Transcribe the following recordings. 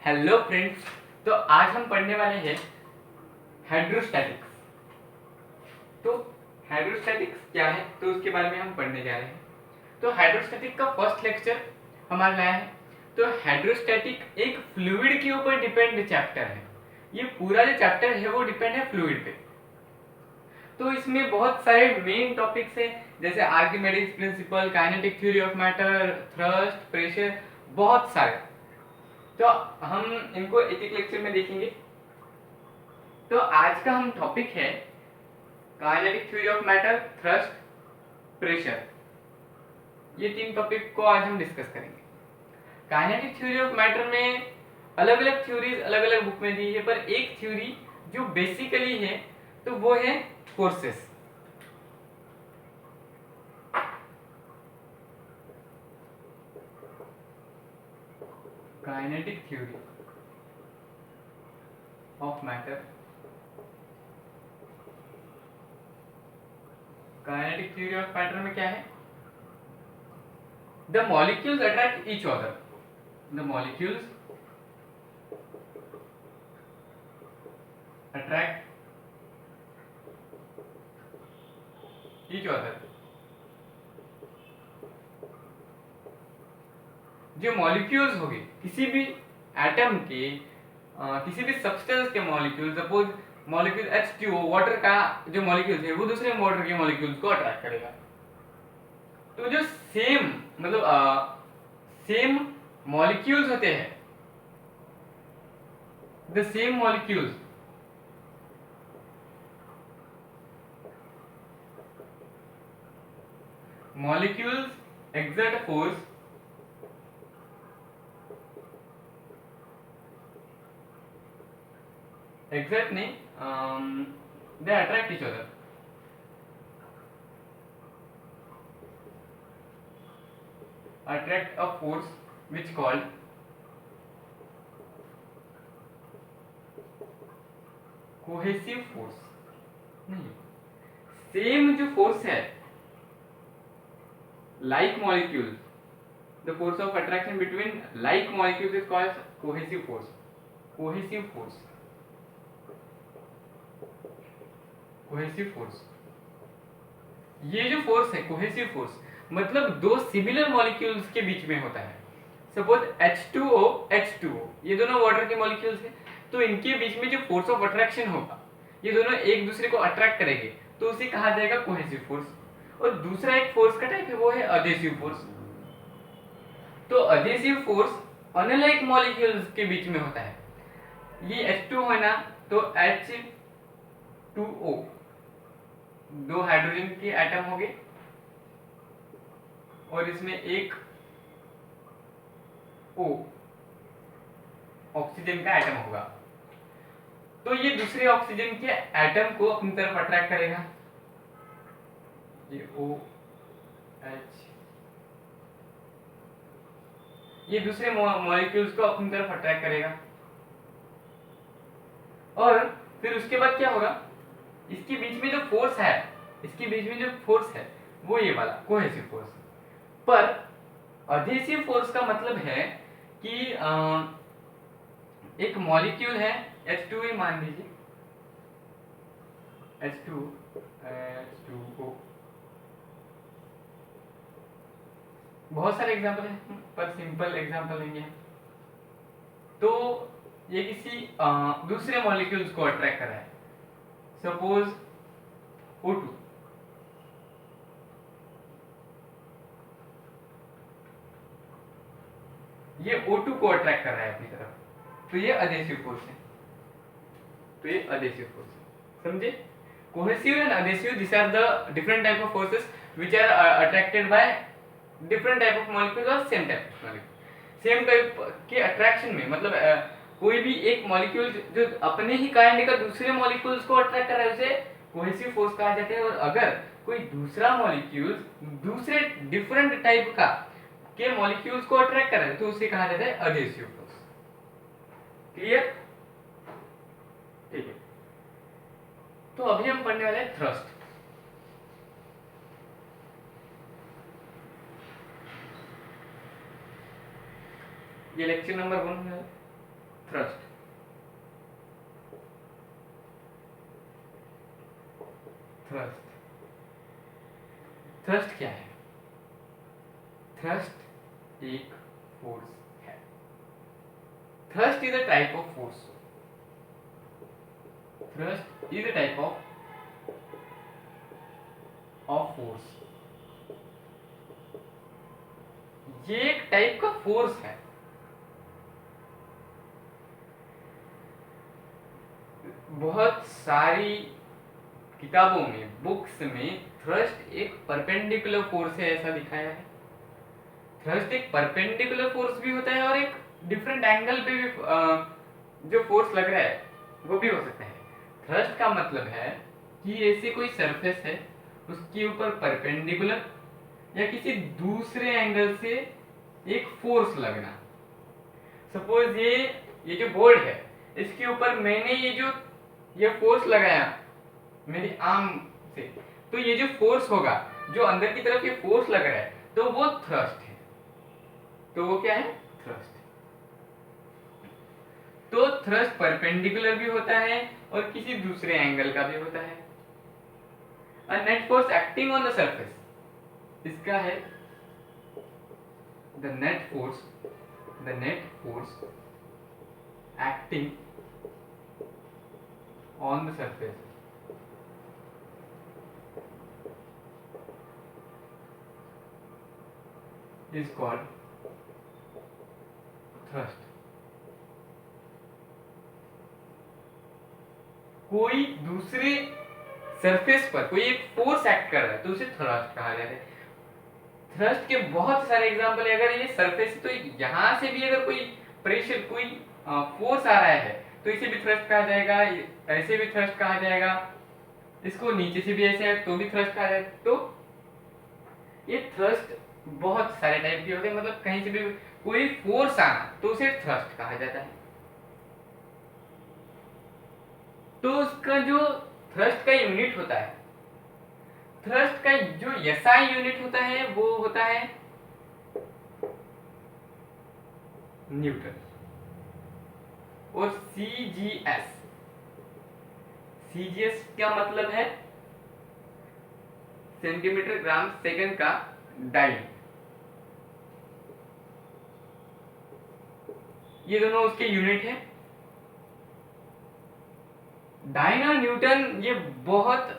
Hello friends. तो आज हम पढ़ने वाले हैं हाइड्रोस्टैटिक्स। तो हाइड्रोस्टैटिक्स क्या है तो उसके बारे में हम पढ़ने जा रहे हैं। तो हाइड्रोस्टैटिक का फर्स्ट लेक्चर हमारा नया है। तो हाइड्रोस्टैटिक एक फ्लूइड के ऊपर डिपेंड चैप्टर है। ये पूरा जो चैप्टर है वो डिपेंड है फ्लूइड पे। तो इसमें बहुत सारे मेन टॉपिक्स हैं, जैसे Archimedes principle, kinetic theory of matter, thrust, pressure, बहुत सारे। तो हम इनको एक एक लेक्चर में देखेंगे। तो आज का हम टॉपिक है kinetic theory of matter, thrust, pressure. ये तीन टॉपिक को आज हम डिस्कस करेंगे। काइनेटिक थ्योरी ऑफ मैटर में अलग अलग थ्योरीज अलग अलग बुक में दी है, पर एक थ्योरी जो बेसिकली है तो वो है forces. Kinetic theory of matter, kinetic theory of matter में क्या है? The molecules attract each other, the molecules attract each other. जो मॉलिक्यूल्स होंगे किसी भी एटम के, किसी भी सब्सटेंस के molecule, suppose molecule H2O, water का जो मॉलिक्यूल है वो दूसरे वाटर के मॉलिक्यूल्स को अट्रैक्ट करेगा। तो जो सेम मतलब सेम मॉलिक्यूल्स होते हैं, the same molecules, molecules exert force exert नहीं, they attract each other, attract a force which called cohesive force. नहीं, सेम जो फोर्स है, like molecules, the force of attraction between like molecules is called cohesive force, cohesive force, cohesive force। ये जो force है cohesive force, मतलब दो similar molecules के बीच में होता है। सपोज H2O, H2O, ये दोनों वाटर के मॉलिक्यूल्स हैं, तो इनके बीच में जो फोर्स ऑफ अट्रैक्शन होगा, ये दोनों एक दूसरे को अट्रैक्ट करेंगे, तो उसे कहा जाएगा कोहेसिव फोर्स। और दूसरा एक फोर्स का टाइप है वो है अधेसिव फोर्स। तो अधेसिव फोर्स अनलाइक मॉलिक्यूल्स के बीच में होता है। ये H2O है ना, तो H2O, दो हाइड्रोजन के एटम हो गए और इसमें एक O, ऑक्सीजन का एटम होगा। तो ये दूसरे ऑक्सीजन के एटम को अपनी तरफ अट्रैक्ट करेगा, ये OH, ये दूसरे मॉलिक्यूल्स को अपनी तरफ अट्रैक्ट करेगा। और फिर उसके बाद क्या होगा, इसके बीच में जो फोर्स है, इसके बीच में जो फोर्स है वो ये वाला कोहेसिव फोर्स। पर अधेसिव फोर्स का मतलब है कि एक मॉलिक्यूल है H2O मान लीजिए, H2O, बहुत सारे एग्जांपल हैं पर सिंपल एग्जांपल लेंगे। तो ये किसी दूसरे मॉलिक्यूल्स को अट्रैक्ट कर रहा है, सपोज O2, ये O2 को अट्रैक्ट कर रहा है अपनी तरफ, तो ये अधेसिव फोर्स है। तो ये अधेसिव फोर्स है, समझे? Cohesive and adhesive, this are the different type of forces which are attracted by different type of molecules और same type of molecule. Same type के अट्रैक्शन में मतलब कोई भी एक मॉलिक्यूल जो अपने ही काइंड का दूसरे मॉलिक्यूल्स को अट्रैक्ट कर रहा है उसे कोहेसिव फोर्स कहा जाता है। और अगर कोई दूसरा मॉलिक्यूल दूसरे डिफरेंट टाइप का के मॉलिक्यूल्स को अट्रैक्ट कर रहा है तो उसे कहा जाता है अधेसिव फोर्स। क्लियर? ठीक है। तो अभी हम पढ़ने वाले हैं थ्रस्ट। ये लेक्चर नंबर 1 है। थ्रस्ट। थ्रस्ट थ्रस्ट क्या है? थ्रस्ट एक फोर्स है। Thrust is a type of force. Thrust is a type of force. ये एक टाइप का फोर्स है। बहुत सारी किताबों में, बुक्स में थ्रस्ट एक परपेंडिकुलर फोर्स है ऐसा दिखाया है। थ्रस्ट एक परपेंडिकुलर फोर्स भी होता है और एक डिफरेंट एंगल पे भी जो फोर्स लग रहा है वो भी हो सकता है। थ्रस्ट का मतलब है कि ऐसी कोई सरफेस है, उसके ऊपर परपेंडिकुलर या किसी दूसरे एंगल से एक फोर्स लगना। सपोज ये जो बोर्ड है, इसके ऊपर मैंने ये फोर्स लगाया मेरी आर्म से, तो ये जो फोर्स होगा, जो अंदर की तरफ ये फोर्स लग रहा है, तो वो थ्रस्ट है। तो वो क्या है? थ्रस्ट। तो थ्रस्ट परपेंडिकुलर भी होता है और किसी दूसरे एंगल का भी होता है। A net force acting on the surface, इसका है the net force acting on the surface is called thrust। कोई दूसरे सरफेस पर कोई एक फोर्स एक्ट कर रहा है तो उसे थ्रस्ट कहा जाता है। थ्रस्ट के बहुत सारे एग्जांपल है। अगर ये सरफेस, तो यहां से भी अगर कोई प्रेशर, कोई फोर्स आ रहा है तो इसे भी थ्रस्ट कहा जाएगा, ऐसे भी थ्रस्ट कहा जाएगा, इसको नीचे से भी ऐसे है तो भी थ्रस्ट कहा जाएगा। तो ये थ्रस्ट बहुत सारे टाइप के होते हैं, मतलब कहीं से भी कोई फोर्स आना तो उसे थ्रस्ट कहा जाता है। तो उसका जो थ्रस्ट का यूनिट होता है, थ्रस्ट का जो एसआई यूनिट होता है वो होता है न्यूटन। और सीजीएस क्या मतलब है? सेंटीमीटर ग्राम सेकंड का डाइन। ये दोनों उसके यूनिट है। डाइन और न्यूटन ये बहुत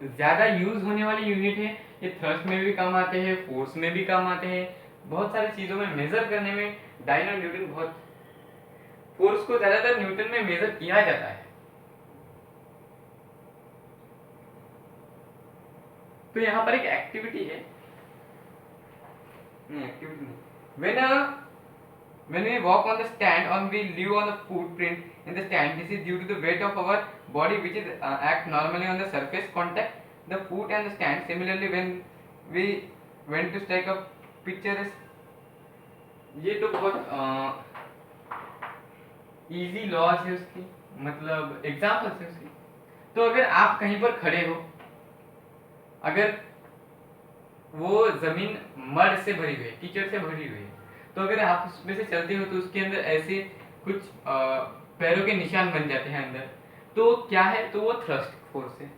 ज्यादा यूज होने वाली यूनिट है। ये थ्रस्ट में भी काम आते हैं, फोर्स में भी काम आते हैं, बहुत सारी चीजों में मेजर करने में डाइन और न्यूटन बहुत। फोर्स को ज्यादातर न्यूटन में मेजर किया जाता है। तो यहाँ पर एक एक्टिविटी है, एक्टिविटी नहीं, when we walk on the stand or we leave on the footprint in the stand, this is due to the weight of our body which is act normally on the surface contact the foot and the stand. Similarly when we went to take a picture, ये तो बहुत easy laws है उसकी, मतलब example है उसकी। तो अगर आप कहीं पर खड़े हो, अगर वो जमीन मड से भरी हुई है, कीचड़ से भरी हुई है, तो अगर आप उसमें से चलते हो तो उसके अंदर ऐसे कुछ पैरों के निशान बन जाते हैं अंदर, तो क्या है? तो वो थ्रस्ट फोर्स है।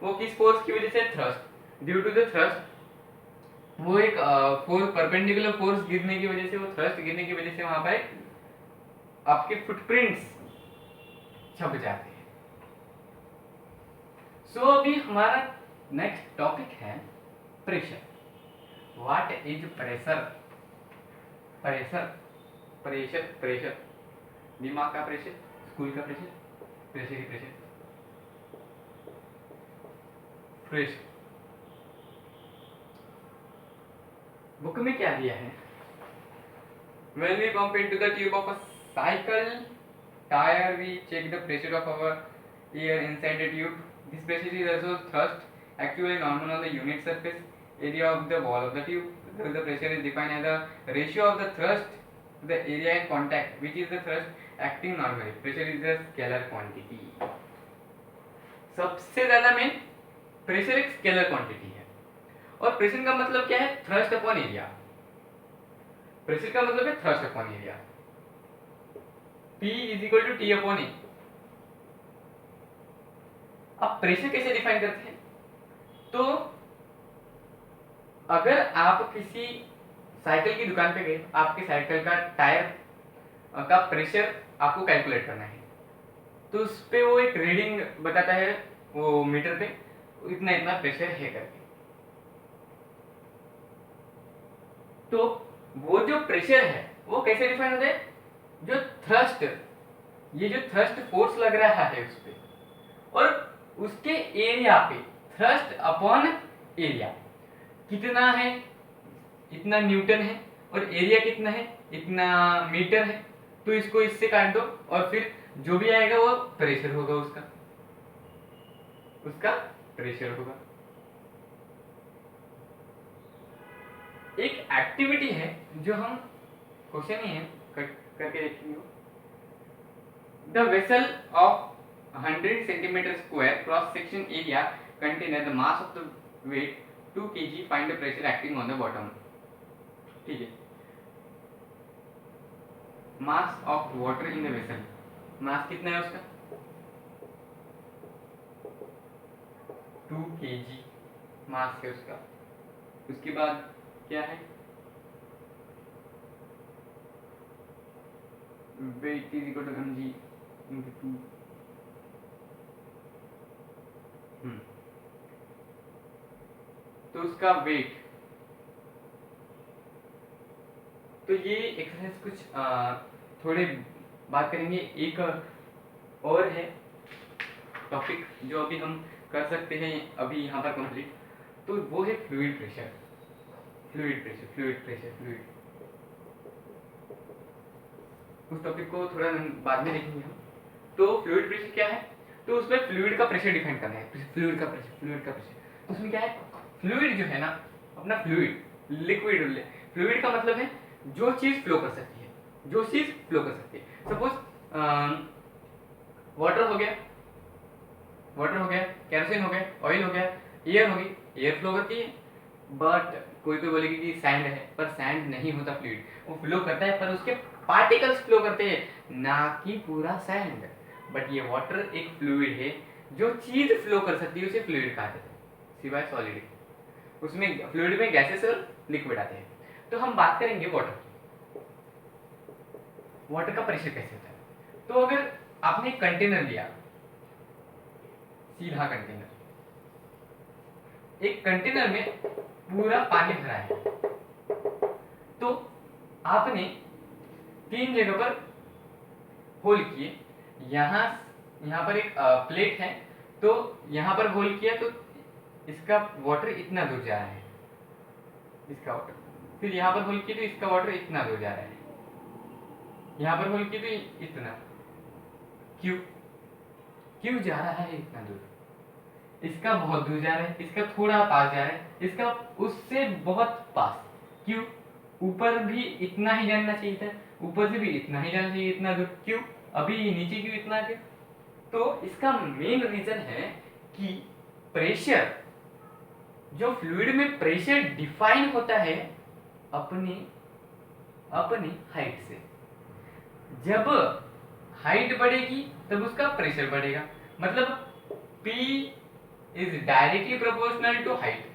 वो किस फोर्स की वजह से? Thrust. Due to the thrust, वो एक फोर्स, परपेंडिकुलर फोर्स गिरने की वजह से, वो थ्रस्ट गिरने की वजह से वहां पर आपके फुटप्रिंट्स छप जाते हैं। सो अभी हमारा नेक्स्ट टॉपिक है pressure. What is pressure? Pressure दिमाग का प्रेशर, स्कूल का प्रेशर, प्रेशर बुक में क्या दिया है? When we bump into the tube of a cycle tire, we check the pressure of our air inside the tube. This pressure is also thrust, actually normal on the unit surface area of the wall of the tube. The pressure is defined as the ratio of the thrust to the area in contact, which is the thrust acting normally. Pressure is a scalar quantity. सबसे ज्यादा main pressure एक scalar quantity है। और pressure का मतलब क्या है? Thrust upon area. Pressure का मतलब है thrust upon area. P is equal to T upon A. अब प्रेशर कैसे डिफाइन करते हैं? तो अगर आप किसी साइकिल की दुकान पे गए, आपके साइकिल का टायर का प्रेशर आपको कैलकुलेट करना है, तो उस पे वो एक रीडिंग बताता है वो मीटर पे, इतना इतना प्रेशर है करके। तो वो जो प्रेशर है वो कैसे डिफाइन होता है? जो थ्रस्ट, ये जो थ्रस्ट फोर्स लग रहा है उस पे, और उसके एरिया पे, थ्रस्ट अपॉन एरिया कितना है, इतना न्यूटन है, और एरिया कितना है, इतना मीटर है। तो इसको इससे काट दो और फिर जो भी आएगा वो प्रेशर होगा, उसका प्रेशर होगा। एक एक्टिविटी है जो हम क्वेश्चन ही है करके देखेंगे। The vessel of 100 centimeter square cross section area contain the mass of the weight 2 kg, find the pressure acting on the bottom। ठीक है, mass of water in the vessel, mass कितना है उसका 2 kg मास है उसका। उसके बाद क्या है, weight is equal to mg into 2। तो उसका वेट, तो ये एक्सरसाइज कुछ थोड़े बात करेंगे। एक और है टॉपिक जो अभी हम कर सकते हैं अभी यहाँ पर कंप्लीट, तो वो है फ्लूइड प्रेशर। फ्लूइड उस टॉपिक को थोड़ा बाद में देखेंगे हम। तो फ्लूइड प्रेशर क्या है? तो उसमें फ्लूइड का प्रेशर डिफाइन करना है। फ्लूइड का प्रेशर तो उसमें क्या है, फ्लूइड जो है ना अपना, लिक्विड फ्लूइड का मतलब है जो चीज फ्लो कर सकती है, सपोज वाटर हो गया, केरोसिन हो गया, ऑयल हो गया, एयर होगी, एयर फ्लो करती है। बट कोई बोलेगी कि सैंड है, पर सैंड नहीं होता फ्लूइड, वो फ्लो करता है पर उसके पार्टिकल्स फ्लो करते हैं, ना कि पूरा सैंड। बट ये वाटर एक फ्लूइड है, जो चीज फ्लो कर सकती है उसे फ्लूइड कहा जाता है, सिवाय सॉलिड। उसमें फ्लूइड में गैसेस और लिक्विड आते हैं। तो हम बात करेंगे वाटर का प्रेशर कैसे होता है। तो अगर आपने कंटेनर लिया, सीधा कंटेनर, एक कंटेनर में पूरा पानी भरा है, तो आपने 3 जगह पर होल किए। यहाँ पर एक प्लेट है, तो यहाँ पर होल किया तो इसका वाटर इतना दूर जा रहा है, इसका वाटर। फिर यहाँ पर होल किया तो इसका वाटर इतना दूर जा रहा है, यहाँ पर होल किया तो इतना। क्यों जा रहा है इतना दूर? इसका बहुत दूर जा रहा है, इसका थोड़ा पास जा रहा है, इसका उससे बहुत पास। क्यों? ऊपर भी इतना ही जाना चाहिए था, ऊपर से भी इतना ही जाना चाहिए, इतना दूर। क्यों? अभी नीचे क्यों इतना क्यों? तो इसका मेन रीजन है कि प्रेशर, जो फ्लूइड में प्रेशर डिफाइन होता है अपनी हाइट से। जब हाइट बढ़ेगी तब उसका प्रेशर बढ़ेगा, मतलब P is directly proportional to height.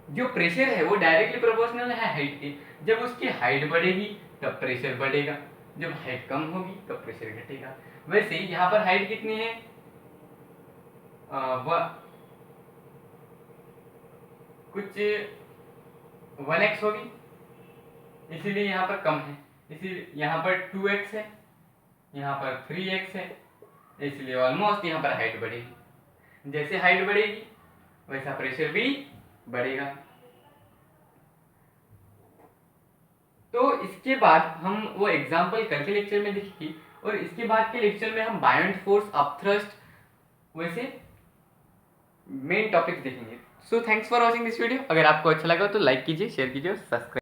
जो प्रेशर है वो डायरेक्टली प्रोपोर्शनल है हाइट के। जब उसकी हाइट बढ़ेगी तब प्रेशर बढ़ेगा, जब हाइट कम होगी तब प्रेशर घटेगा। वैसे यहाँ पर हाइट कितनी है, कुछ 1x होगी, इसीलिए यहाँ पर कम है। इसीलिए यहाँ पर 2x है, यहाँ पर 3x है, इसलिए ऑलमोस्ट यहाँ पर हाइट बढ़ेगी। जैसे हाइट बढ़ेगी वैसा प्रेशर भी बढ़ेगा। तो इसके बाद हम वो एग्जाम्पल कल के लेक्चर में देखेंगे, और इसके बाद के लेक्चर में हम बायोंट फोर्स, अपथ्रस्ट, वैसे मेन टॉपिक्स देखेंगे। So thanks for watching this video. अगर आपको अच्छा लगा तो लाइक कीजिए, शेयर कीजिए और सब्सक्राइब।